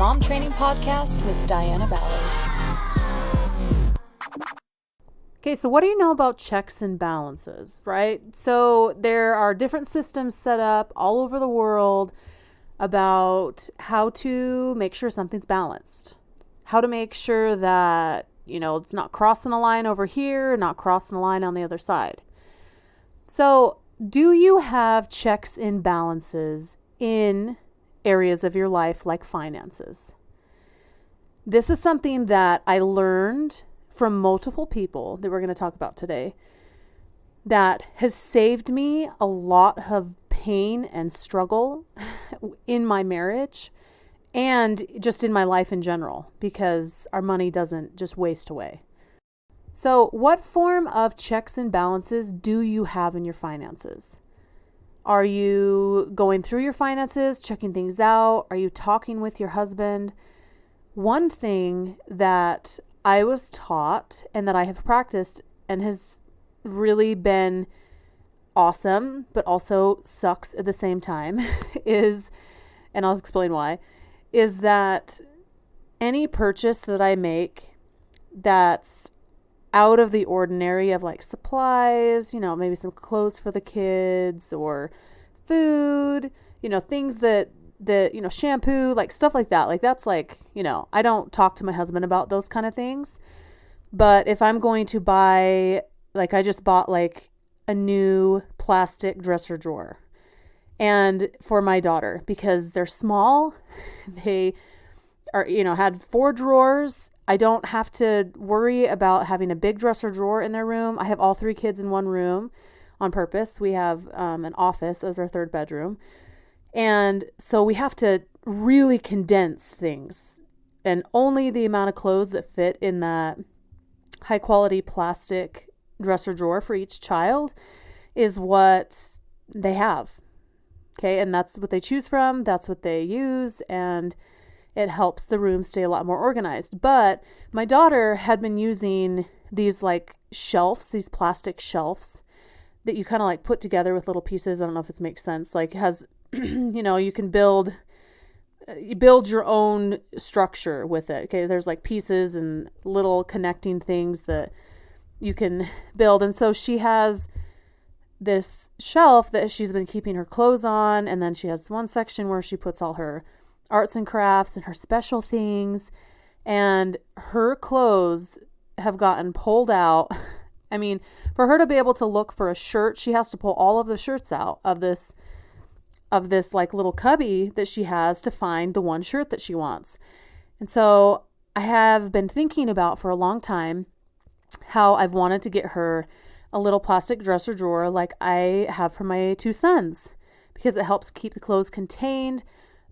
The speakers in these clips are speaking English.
Mom Training Podcast with Diana Ballard. Okay, so what do you know about checks and balances, right? So there are different systems set up all over the world about how to make sure something's balanced, how to make sure that, it's not crossing a line over here, not crossing a line on the other side. So do you have checks and balances in areas of your life like finances? This is something that I learned from multiple people that we're going to talk about today that has saved me a lot of pain and struggle in my marriage and just in my life in general, because our money doesn't just waste away. So what form of checks and balances do you have in your finances? Are you going through your finances, checking things out? Are you talking with your husband? One thing that I was taught and that I have practiced and has really been awesome, but also sucks at the same time is, and I'll explain why, is that any purchase that I make that's out of the ordinary of like supplies, maybe some clothes for the kids or food, things that shampoo, like stuff like that. Like that's like, I don't talk to my husband about those kind of things. But if I'm going to buy, like I just bought like a new plastic dresser drawer and for my daughter because they're small, they are, had 4 drawers. I don't have to worry about having a big dresser drawer in their room. I have all 3 kids in one room on purpose. We have an office as our 3rd bedroom. And so we have to really condense things, and only the amount of clothes that fit in that high quality plastic dresser drawer for each child is what they have. Okay. And that's what they choose from. That's what they use. And it helps the room stay a lot more organized. But my daughter had been using these like shelves, these plastic shelves that you kind of like put together with little pieces. I don't know if it makes sense. Like it has, you can build your own structure with it. Okay. There's like pieces and little connecting things that you can build. And so she has this shelf that she's been keeping her clothes on. And then she has one section where she puts all her arts and crafts and her special things. And her clothes have gotten pulled out. I mean, for her to be able to look for a shirt, she has to pull all of the shirts out of this like little cubby that she has to find the one shirt that she wants. And so I have been thinking about for a long time how I've wanted to get her a little plastic dresser drawer like I have for my 2 sons, because it helps keep the clothes contained.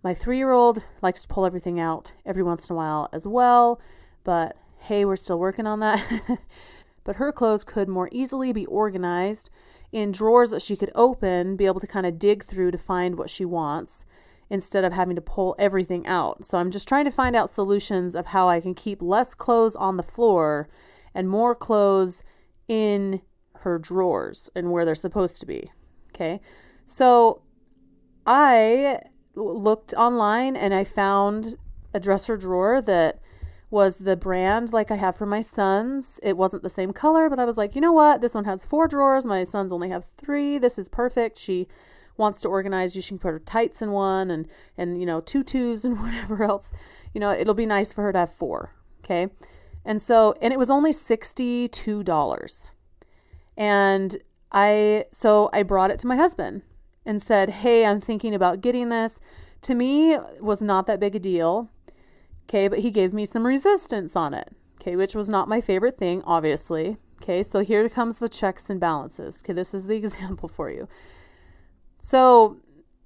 My 3-year-old likes to pull everything out every once in a while as well, but hey, we're still working on that. But her clothes could more easily be organized in drawers that she could open, be able to kind of dig through to find what she wants instead of having to pull everything out. So I'm just trying to find out solutions of how I can keep less clothes on the floor and more clothes in her drawers and where they're supposed to be. Okay. So I looked online and I found a dresser drawer that was the brand like I have for my sons. It wasn't the same color, but I was like, you know what? This one has 4 drawers. My sons only have 3. This is perfect. She wants to organize. She can put her tights in one and tutus and whatever else. It'll be nice for her to have 4. Okay. And it was only $62. And I brought it to my husband and said, hey, I'm thinking about getting this. To me, it was not that big a deal. Okay, but he gave me some resistance on it. Okay, which was not my favorite thing, obviously. Okay, so here comes the checks and balances. Okay, this is the example for you. So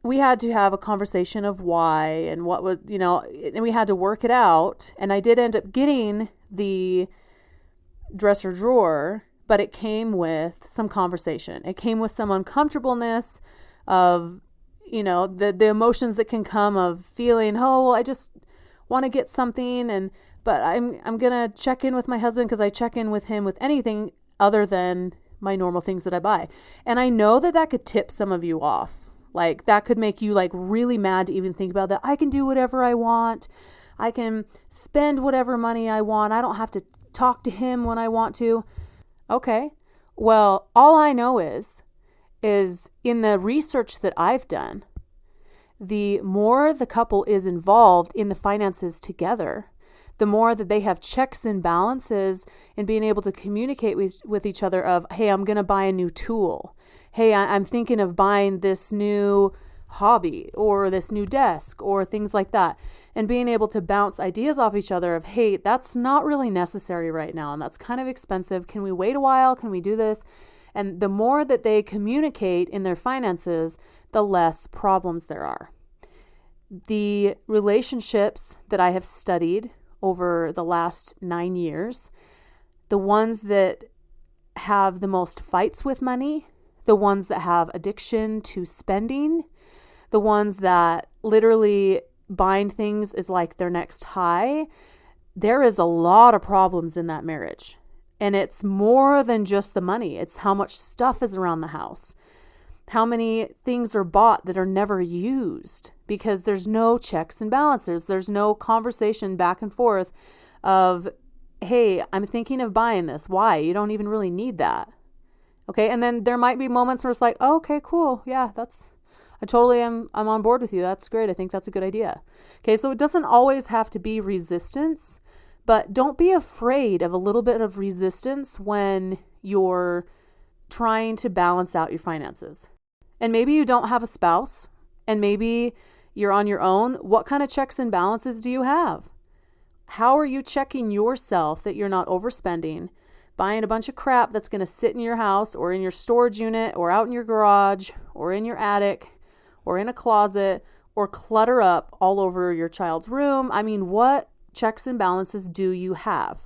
we had to have a conversation of why and what was, and we had to work it out. And I did end up getting the dresser drawer, but it came with some conversation. It came with some uncomfortableness of, the emotions that can come of feeling, oh, well, I just want to get something, but I'm gonna check in with my husband because I check in with him with anything other than my normal things that I buy. And I know that could tip some of you off. Like that could make you like really mad to even think about that. I can do whatever I want. I can spend whatever money I want. I don't have to talk to him when I want to. Okay. Well, all I know is in the research that I've done, the more the couple is involved in the finances together, the more that they have checks and balances and being able to communicate with each other of, hey, I'm going to buy a new tool. Hey, I'm thinking of buying this new hobby or this new desk or things like that. And being able to bounce ideas off each other of, hey, that's not really necessary right now. And that's kind of expensive. Can we wait a while? Can we do this? And the more that they communicate in their finances, the less problems there are. The relationships that I have studied over the last 9 years, the ones that have the most fights with money, the ones that have addiction to spending, the ones that literally buying things is like their next high, there is a lot of problems in that marriage. And it's more than just the money. It's how much stuff is around the house. How many things are bought that are never used because there's no checks and balances. There's no conversation back and forth of, hey, I'm thinking of buying this. Why? You don't even really need that. Okay. And then there might be moments where it's like, oh, okay, cool. Yeah, I'm on board with you. That's great. I think that's a good idea. Okay. So it doesn't always have to be resistance, but don't be afraid of a little bit of resistance when you're trying to balance out your finances. And maybe you don't have a spouse and maybe you're on your own. What kind of checks and balances do you have? How are you checking yourself that you're not overspending, buying a bunch of crap that's going to sit in your house or in your storage unit or out in your garage or in your attic or in a closet or clutter up all over your child's room? I mean, what checks and balances do you have?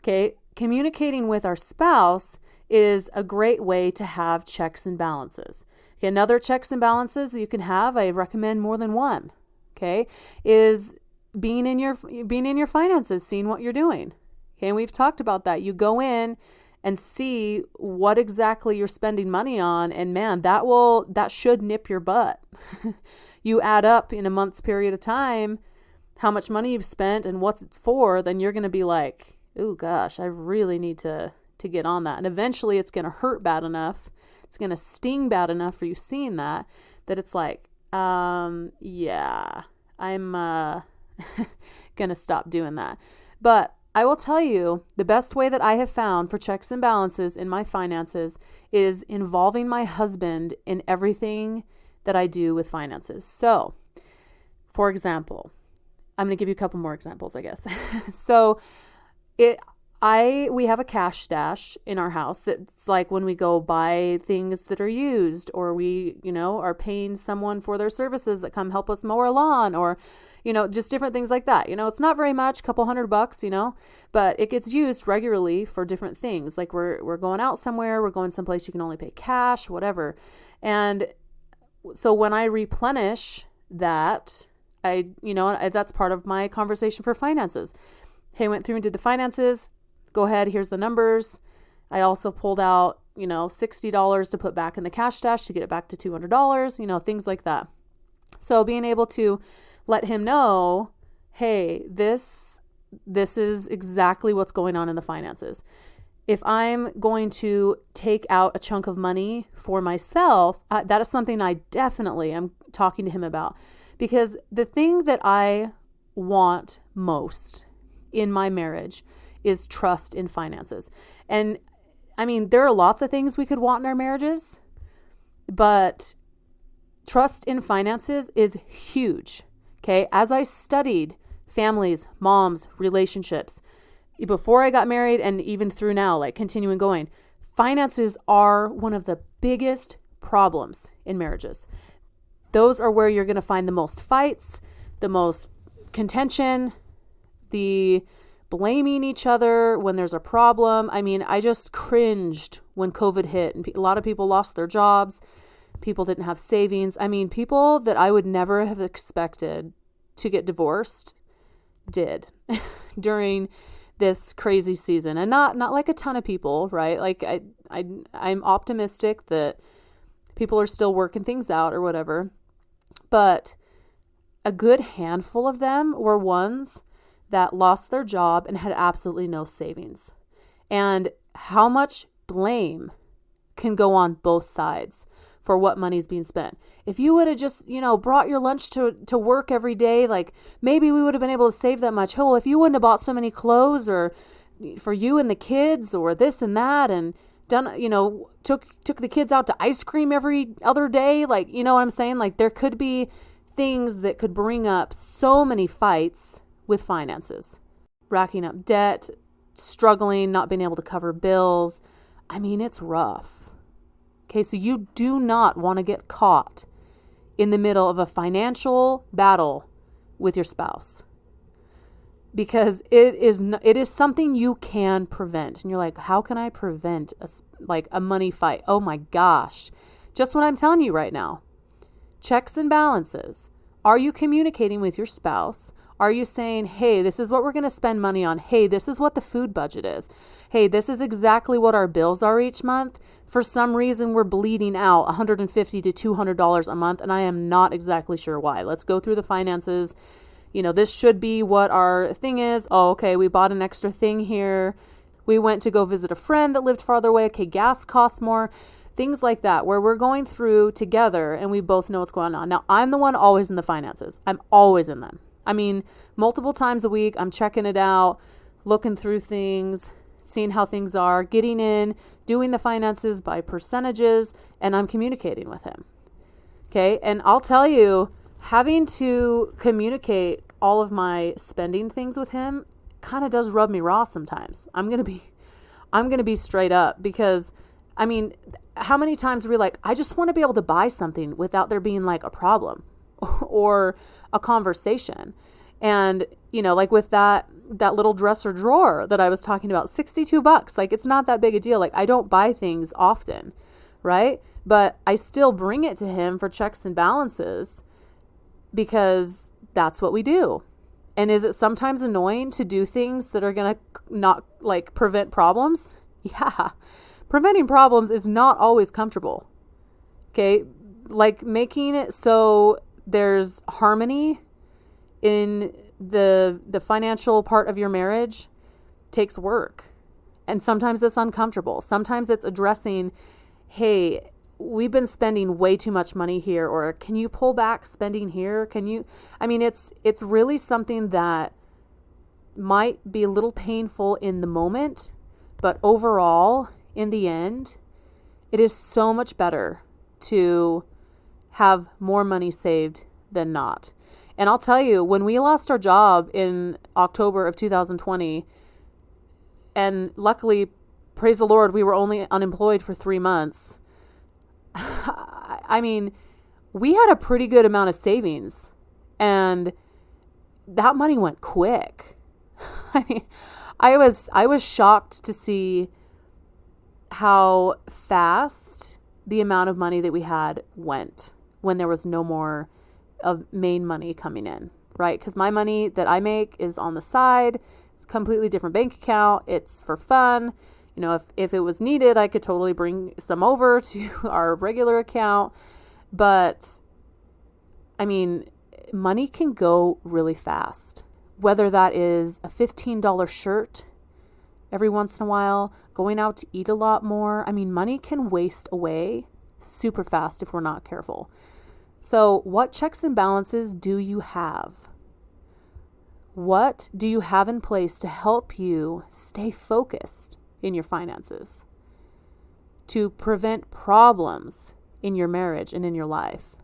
Okay, communicating with our spouse is a great way to have checks and balances. Okay, another checks and balances that you can have, I recommend more than one, okay, is being in your finances, seeing what you're doing. Okay, and we've talked about that. You go in and see what exactly you're spending money on, and man, that should nip your butt. You add up in a month's period of time how much money you've spent and what's it for, then you're going to be like, oh gosh, I really need to get on that. And eventually it's going to hurt bad enough. It's going to sting bad enough for you seeing that it's like, yeah, I'm going to stop doing that. But I will tell you, the best way that I have found for checks and balances in my finances is involving my husband in everything that I do with finances. So, for example, I'm going to give you a couple more examples, I guess. So, we have a cash stash in our house that's like when we go buy things that are used, or we, are paying someone for their services that come help us mow our lawn, or, just different things like that. It's not very much, couple $100, but it gets used regularly for different things. Like we're going out somewhere, we're going someplace you can only pay cash, whatever. And so when I replenish that, that's part of my conversation for finances. Hey, went through and did the finances. Go ahead, here's the numbers. I also pulled out, $60 to put back in the cash stash to get it back to $200, things like that. So being able to let him know, hey, this is exactly what's going on in the finances. If I'm going to take out a chunk of money for myself, that is something I definitely am talking to him about. Because the thing that I want most in my marriage is trust in finances. And I mean, there are lots of things we could want in our marriages, but trust in finances is huge. Okay. As I studied families, moms, relationships, before I got married and even through now, like continuing going, finances are one of the biggest problems in marriages. Those are where you're going to find the most fights, the most contention, the blaming each other when there's a problem. I mean, I just cringed when COVID hit and a lot of people lost their jobs. People didn't have savings. I mean, people that I would never have expected to get divorced did during this crazy season. And not like a ton of people, right? Like I'm optimistic that people are still working things out or whatever. But a good handful of them were ones that lost their job and had absolutely no savings. And how much blame can go on both sides for what money's being spent. If you would have just, brought your lunch to work every day, like maybe we would have been able to save that much. Oh, if you wouldn't have bought so many clothes or for you and the kids or this and that and done, took the kids out to ice cream every other day. Like, you know what I'm saying? Like there could be things that could bring up so many fights with finances, racking up debt, struggling, not being able to cover bills. I mean, it's rough. Okay, so you do not want to get caught in the middle of a financial battle with your spouse, because it is something you can prevent. And you're like, how can I prevent a money fight? Oh my gosh. Just what I'm telling you right now. Checks and balances. Are you communicating with your spouse? Are you saying, hey, this is what we're going to spend money on? Hey, this is what the food budget is. Hey, this is exactly what our bills are each month. For some reason, we're bleeding out $150 to $200 a month, and I am not exactly sure why. Let's go through the finances. This should be what our thing is. Oh, okay, we bought an extra thing here. We went to go visit a friend that lived farther away. Okay, gas costs more. Things like that, where we're going through together and we both know what's going on. Now, I'm the one always in the finances. I'm always in them. I mean, multiple times a week, I'm checking it out, looking through things, seeing how things are, getting in, doing the finances by percentages, and I'm communicating with him. Okay. And I'll tell you, having to communicate all of my spending things with him kind of does rub me raw sometimes. I'm going to be straight up, because I mean, how many times are we like, I just want to be able to buy something without there being like a problem or a conversation. And, like with that little dresser drawer that I was talking about, $62, like it's not that big a deal. Like I don't buy things often, right? But I still bring it to him for checks and balances because that's what we do. And is it sometimes annoying to do things that are going to not like prevent problems? Yeah. Preventing problems is not always comfortable. Okay. Like making it so there's harmony in the financial part of your marriage takes work. And sometimes it's uncomfortable. Sometimes it's addressing, hey, we've been spending way too much money here, or can you pull back spending here? It's really something that might be a little painful in the moment, but overall, in the end, it is so much better to have more money saved than not. And I'll tell you, when we lost our job in October of 2020, and luckily, praise the Lord, we were only unemployed for 3 months. I mean, we had a pretty good amount of savings, and that money went quick. I was shocked to see how fast the amount of money that we had went when there was no more of main money coming in, right? Because my money that I make is on the side. It's a completely different bank account. It's for fun. If it was needed, I could totally bring some over to our regular account. But I mean, money can go really fast, whether that is a $15 shirt every once in a while, going out to eat a lot more. I mean, money can waste away super fast if we're not careful. So what checks and balances do you have? What do you have in place to help you stay focused in your finances, to prevent problems in your marriage and in your life?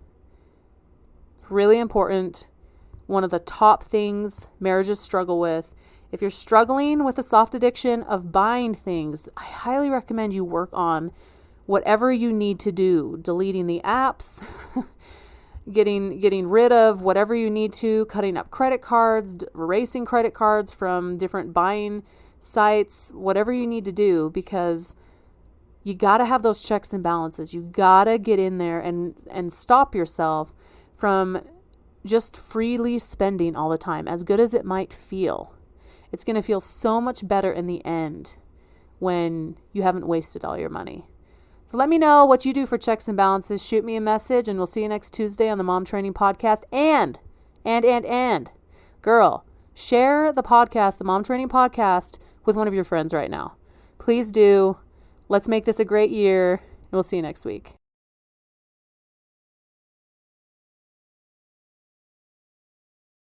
Really important. One of the top things marriages struggle with. If you're struggling with a soft addiction of buying things, I highly recommend you work on whatever you need to do, deleting the apps, getting rid of whatever you need to, cutting up credit cards, erasing credit cards from different buying sites, whatever you need to do, because you got to have those checks and balances. You got to get in there and stop yourself from just freely spending all the time, as good as it might feel. It's going to feel so much better in the end when you haven't wasted all your money. So let me know what you do for checks and balances. Shoot me a message, and we'll see you next Tuesday on the Mom Training Podcast. And And, girl, share the podcast, the Mom Training Podcast, with one of your friends right now. Please do. Let's make this a great year, and we'll see you next week.